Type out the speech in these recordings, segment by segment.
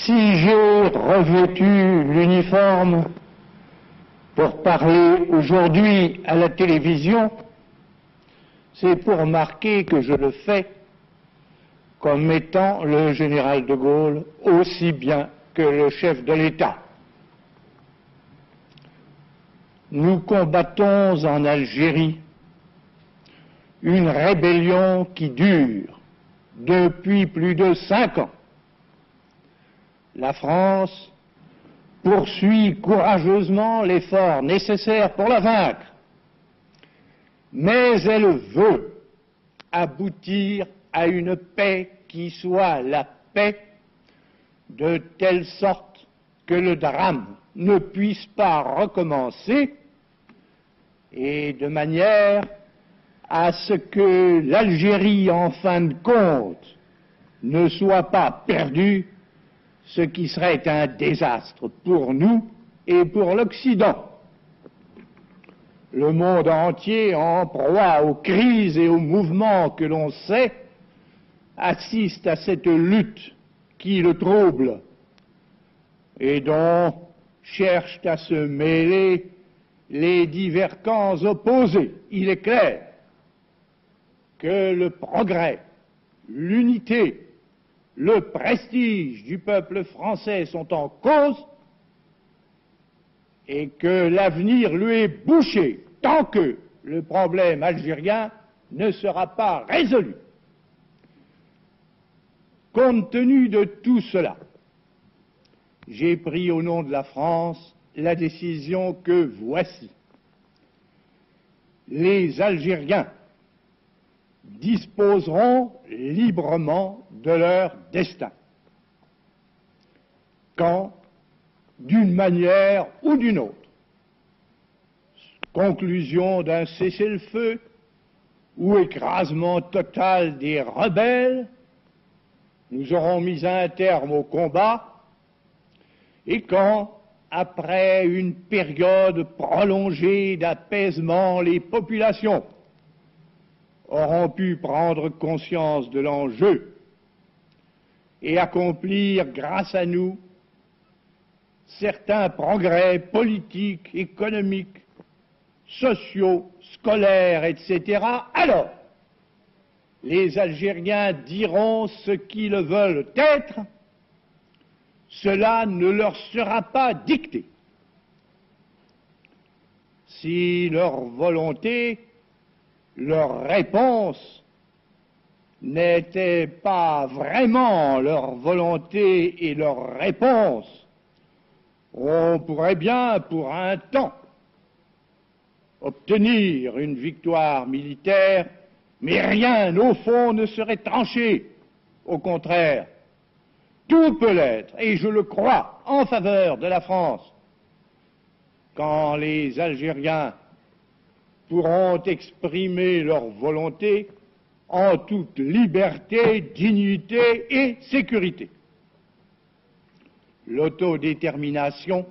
Si j'ai revêtu l'uniforme pour parler aujourd'hui à la télévision, c'est pour marquer que je le fais comme étant le général de Gaulle aussi bien que le chef de l'État. Nous combattons en Algérie une rébellion qui dure depuis plus de 5 ans. La France poursuit courageusement l'effort nécessaire pour la vaincre, mais elle veut aboutir à une paix qui soit la paix de telle sorte que le drame ne puisse pas recommencer et de manière à ce que l'Algérie, en fin de compte, ne soit pas perdue, ce qui serait un désastre pour nous et pour l'Occident. Le monde entier, en proie aux crises et aux mouvements que l'on sait, assiste à cette lutte qui le trouble et dont cherchent à se mêler les divers camps opposés. Il est clair que le progrès, l'unité, le prestige du peuple français sont en cause et que l'avenir lui est bouché tant que le problème algérien ne sera pas résolu. Compte tenu de tout cela, j'ai pris au nom de la France la décision que voici. Les Algériens disposeront librement de leur destin. Quand, d'une manière ou d'une autre, conclusion d'un cessez-le-feu ou écrasement total des rebelles, nous aurons mis un terme au combat, et quand, après une période prolongée d'apaisement, les populations auront pu prendre conscience de l'enjeu et accomplir, grâce à nous, certains progrès politiques, économiques, sociaux, scolaires, etc., alors les Algériens diront ce qu'ils veulent être, cela ne leur sera pas dicté. Si leur volonté, leur réponse n'était pas vraiment leur volonté et leur réponse, on pourrait bien, pour un temps, obtenir une victoire militaire, mais rien, au fond, ne serait tranché. Au contraire, tout peut l'être, et je le crois, en faveur de la France, quand les Algériens pourront exprimer leur volonté en toute liberté, dignité et sécurité. L'autodétermination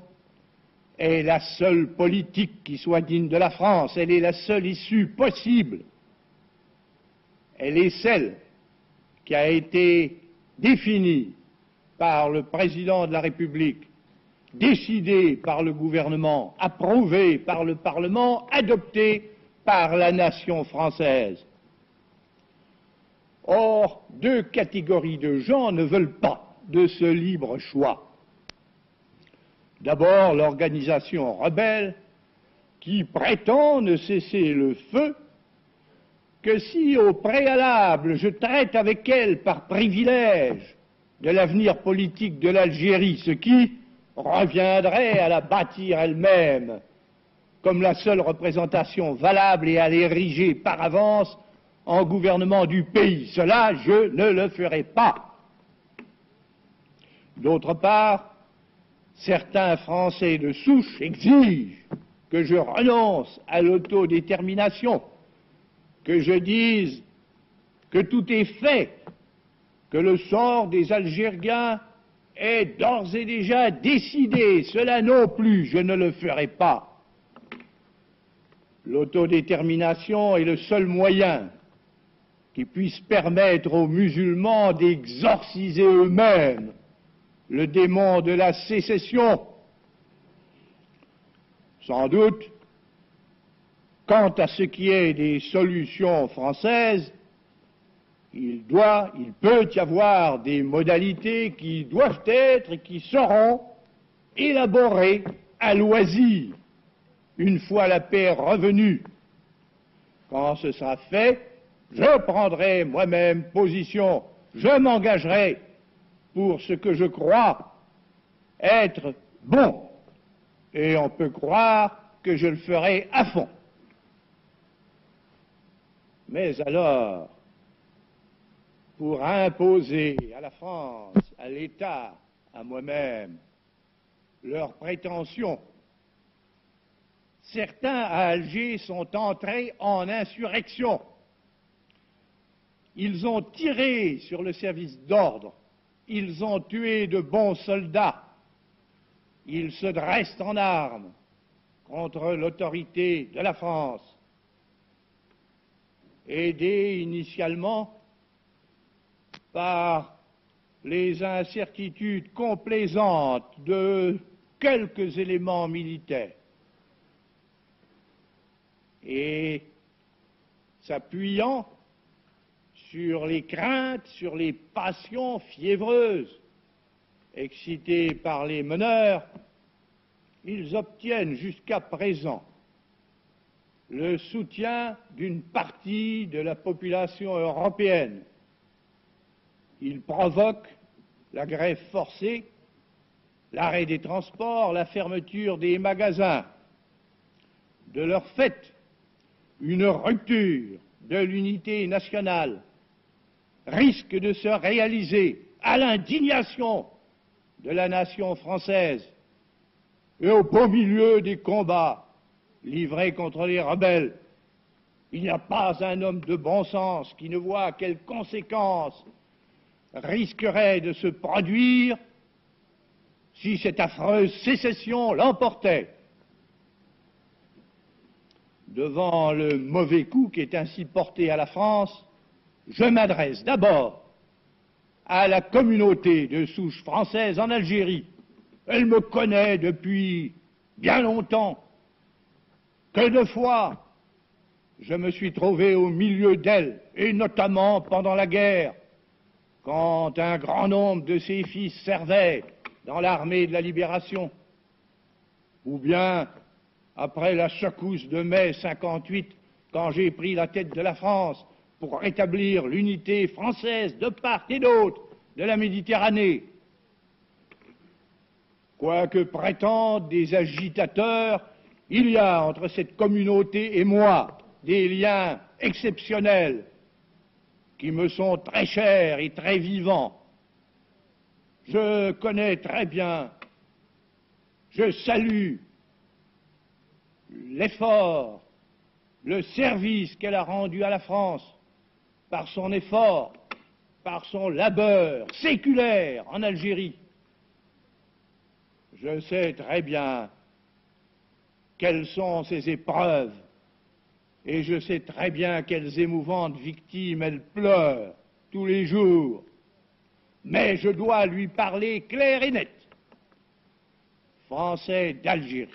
est la seule politique qui soit digne de la France, elle est la seule issue possible. Elle est celle qui a été définie par le président de la République, décidée par le gouvernement, approuvée par le Parlement, adoptée par la nation française. Or, 2 catégories de gens ne veulent pas de ce libre choix. D'abord, l'organisation rebelle qui prétend ne cesser le feu que si, au préalable, je traite avec elle par privilège de l'avenir politique de l'Algérie, ce qui reviendrait à la bâtir elle-même comme la seule représentation valable et à l'ériger par avance en gouvernement du pays. Cela, je ne le ferai pas. D'autre part, certains Français de souche exigent que je renonce à l'autodétermination, que je dise que tout est fait, que le sort des Algériens est d'ores et déjà décidé. Cela non plus, je ne le ferai pas. L'autodétermination est le seul moyen qui puisse permettre aux musulmans d'exorciser eux-mêmes le démon de la sécession. Sans doute, quant à ce qui est des solutions françaises, il peut y avoir des modalités qui doivent être et qui seront élaborées à loisir, une fois la paix revenue. Quand ce sera fait, je prendrai moi-même position, je m'engagerai pour ce que je crois être bon, et on peut croire que je le ferai à fond. Mais alors, pour imposer à la France, à l'État, à moi-même, leurs prétentions, certains à Alger sont entrés en insurrection. Ils ont tiré sur le service d'ordre, ils ont tué de bons soldats, ils se dressent en armes contre l'autorité de la France, aidés initialement par les incertitudes complaisantes de quelques éléments militaires et s'appuyant sur les craintes, sur les passions fiévreuses excitées par les meneurs, ils obtiennent jusqu'à présent le soutien d'une partie de la population européenne. Ils provoquent la grève forcée, l'arrêt des transports, la fermeture des magasins. De leur fait, une rupture de l'unité nationale risque de se réaliser à l'indignation de la nation française et au beau milieu des combats livrés contre les rebelles. Il n'y a pas un homme de bon sens qui ne voit quelles conséquences risqueraient de se produire si cette affreuse sécession l'emportait. Devant le mauvais coup qui est ainsi porté à la France, je m'adresse d'abord à la communauté de souche française en Algérie. Elle me connaît depuis bien longtemps. Que de fois je me suis trouvé au milieu d'elle, et notamment pendant la guerre, quand un grand nombre de ses fils servaient dans l'armée de la libération, ou bien après la secousse de mai 58, quand j'ai pris la tête de la France pour rétablir l'unité française de part et d'autre de la Méditerranée. Quoique prétendent des agitateurs, il y a entre cette communauté et moi des liens exceptionnels qui me sont très chers et très vivants. Je connais très bien, je salue l'effort, le service qu'elle a rendu à la France par son effort, par son labeur séculaire en Algérie. Je sais très bien quelles sont ses épreuves et je sais très bien quelles émouvantes victimes elle pleure tous les jours. Mais je dois lui parler clair et net. Français d'Algérie,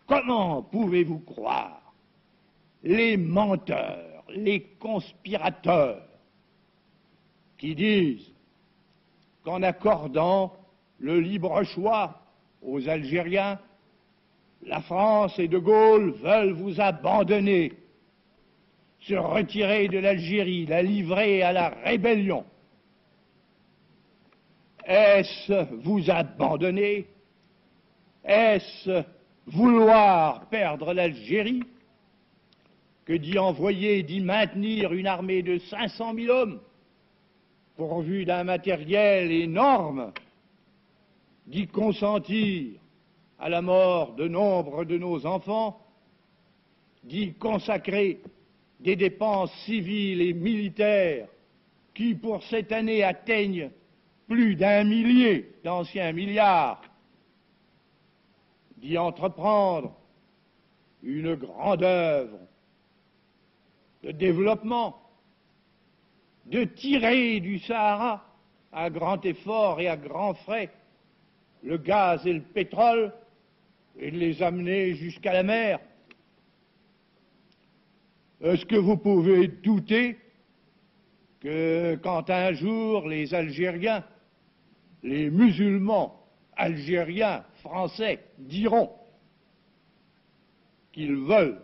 comment pouvez-vous croire les menteurs, les conspirateurs qui disent qu'en accordant le libre choix aux Algériens, la France et De Gaulle veulent vous abandonner, se retirer de l'Algérie, la livrer à la rébellion? Est-ce vous abandonner? Est-ce vouloir perdre l'Algérie que d'y envoyer, d'y maintenir une armée de 500 000 hommes, pourvue d'un matériel énorme, d'y consentir à la mort de nombre de nos enfants, d'y consacrer des dépenses civiles et militaires qui, pour cette année, atteignent plus d'1 millier d'anciens milliards, d'y entreprendre une grande œuvre de développement, de tirer du Sahara à grand effort et à grands frais le gaz et le pétrole et de les amener jusqu'à la mer. Est-ce que vous pouvez douter que quand un jour les Algériens, les musulmans algériens, français, diront qu'ils veulent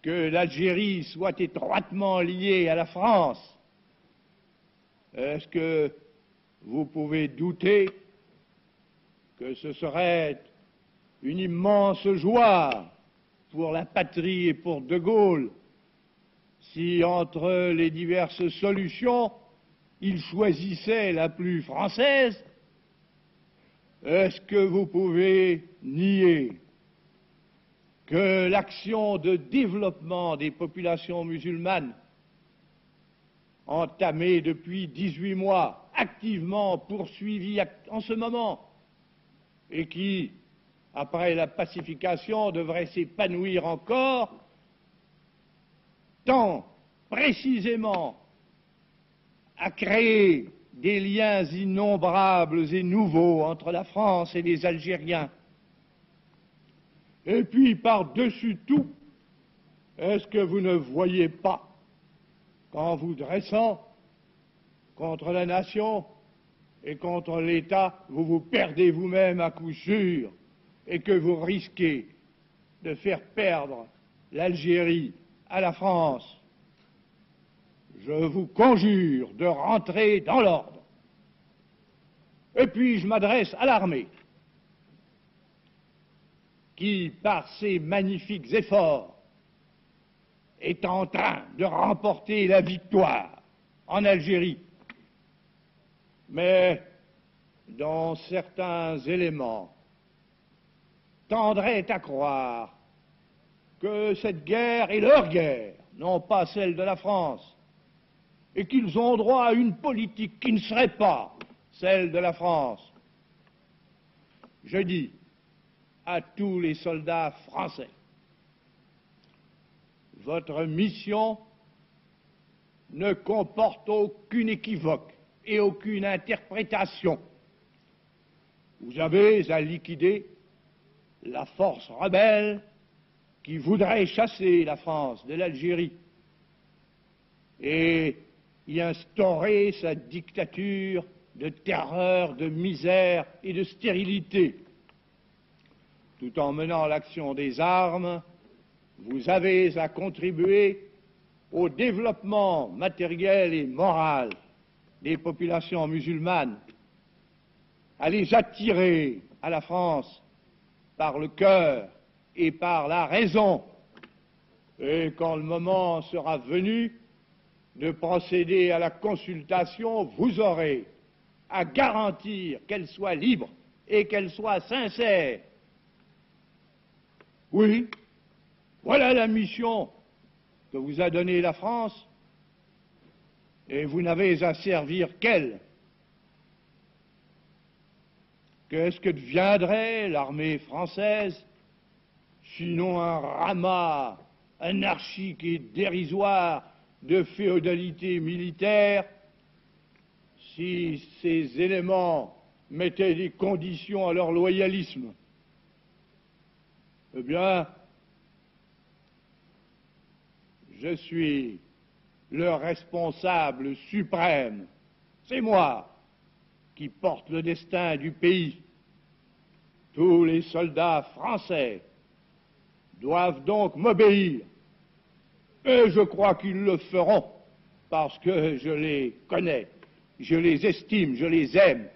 que l'Algérie soit étroitement liée à la France, est-ce que vous pouvez douter que ce serait une immense joie pour la patrie et pour De Gaulle si, entre les diverses solutions, il choisissait la plus française? Est-ce que vous pouvez nier que l'action de développement des populations musulmanes, entamée depuis 18 mois, activement poursuivie en ce moment, et qui, après la pacification, devrait s'épanouir encore, tend précisément à créer des liens innombrables et nouveaux entre la France et les Algériens? Et puis, par-dessus tout, est-ce que vous ne voyez pas qu'en vous dressant contre la nation et contre l'État, vous vous perdez vous-même à coup sûr et que vous risquez de faire perdre l'Algérie à la France? Je vous conjure de rentrer dans l'ordre. Et puis je m'adresse à l'armée, qui, par ses magnifiques efforts, est en train de remporter la victoire en Algérie, mais dont certains éléments tendraient à croire que cette guerre est leur guerre, non pas celle de la France, et qu'ils ont droit à une politique qui ne serait pas celle de la France. Je dis à tous les soldats français, votre mission ne comporte aucune équivoque et aucune interprétation. Vous avez à liquider la force rebelle qui voudrait chasser la France de l'Algérie et y instaurer sa dictature de terreur, de misère et de stérilité. Tout en menant l'action des armes, vous avez à contribuer au développement matériel et moral des populations musulmanes, à les attirer à la France par le cœur et par la raison. Et quand le moment sera venu de procéder à la consultation, vous aurez à garantir qu'elle soit libre et qu'elle soit sincère. Oui, voilà la mission que vous a donnée la France, et vous n'avez à servir qu'elle. Qu'est-ce que deviendrait l'armée française, sinon un ramas anarchique et dérisoire de féodalité militaire, si ces éléments mettaient des conditions à leur loyalisme? Eh bien, je suis le responsable suprême. C'est moi qui porte le destin du pays. Tous les soldats français doivent donc m'obéir. Et je crois qu'ils le feront, parce que je les connais, je les estime, je les aime,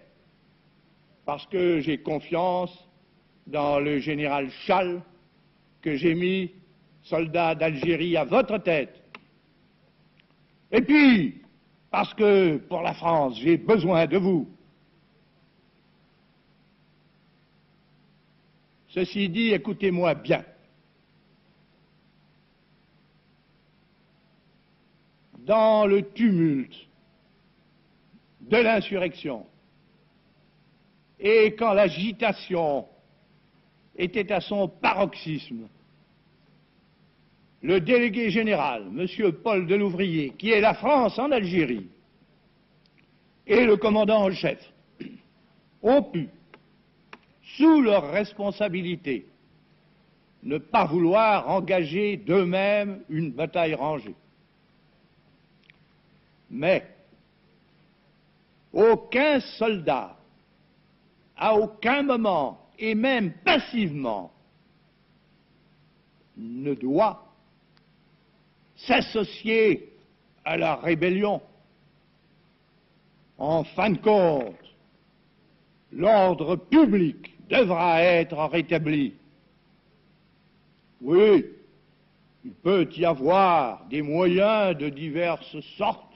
parce que j'ai confiance dans le général Chal, que j'ai mis, soldat d'Algérie, à votre tête. Et puis, parce que pour la France, j'ai besoin de vous. Ceci dit, écoutez-moi bien. Dans le tumulte de l'insurrection, et quand l'agitation était à son paroxysme, le délégué général, M. Paul Delouvrier, qui est la France en Algérie, et le commandant en chef ont pu, sous leur responsabilité, ne pas vouloir engager d'eux-mêmes une bataille rangée. Mais aucun soldat, à aucun moment, et même passivement, ne doit s'associer à la rébellion. En fin de compte, l'ordre public devra être rétabli. Oui, il peut y avoir des moyens de diverses sortes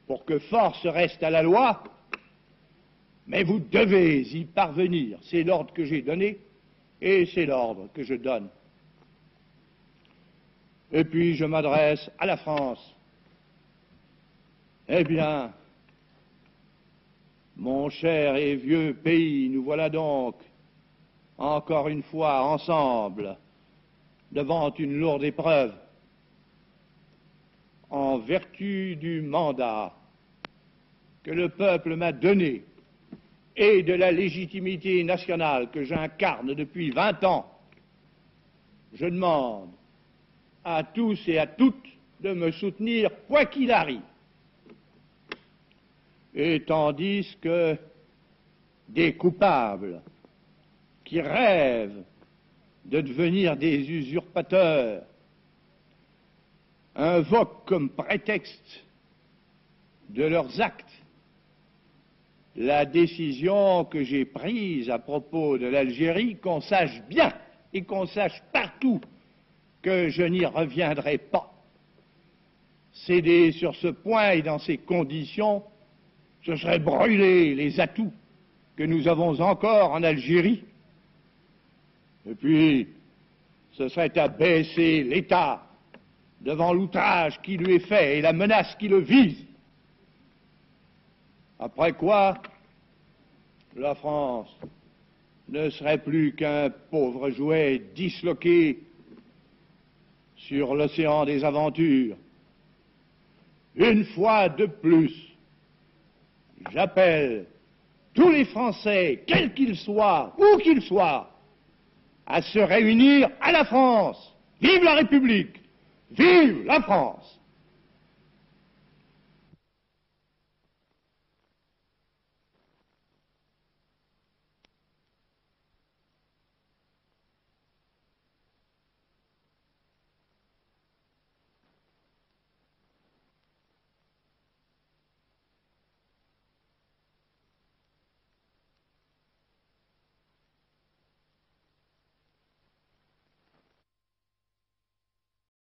pour que force reste à la loi, mais vous devez y parvenir. C'est l'ordre que j'ai donné et c'est l'ordre que je donne. Et puis je m'adresse à la France. Eh bien, mon cher et vieux pays, nous voilà donc encore une fois ensemble devant une lourde épreuve. En vertu du mandat que le peuple m'a donné et de la légitimité nationale que j'incarne depuis 20 ans, je demande à tous et à toutes de me soutenir quoi qu'il arrive. Et tandis que des coupables qui rêvent de devenir des usurpateurs invoquent comme prétexte de leurs actes la décision que j'ai prise à propos de l'Algérie, qu'on sache bien et qu'on sache partout que je n'y reviendrai pas. Céder sur ce point et dans ces conditions, ce serait brûler les atouts que nous avons encore en Algérie. Et puis, ce serait abaisser l'État devant l'outrage qui lui est fait et la menace qui le vise. Après quoi, la France ne serait plus qu'un pauvre jouet disloqué sur l'océan des aventures. Une fois de plus, j'appelle tous les Français, quels qu'ils soient, où qu'ils soient, à se réunir à la France. Vive la République! Vive la France!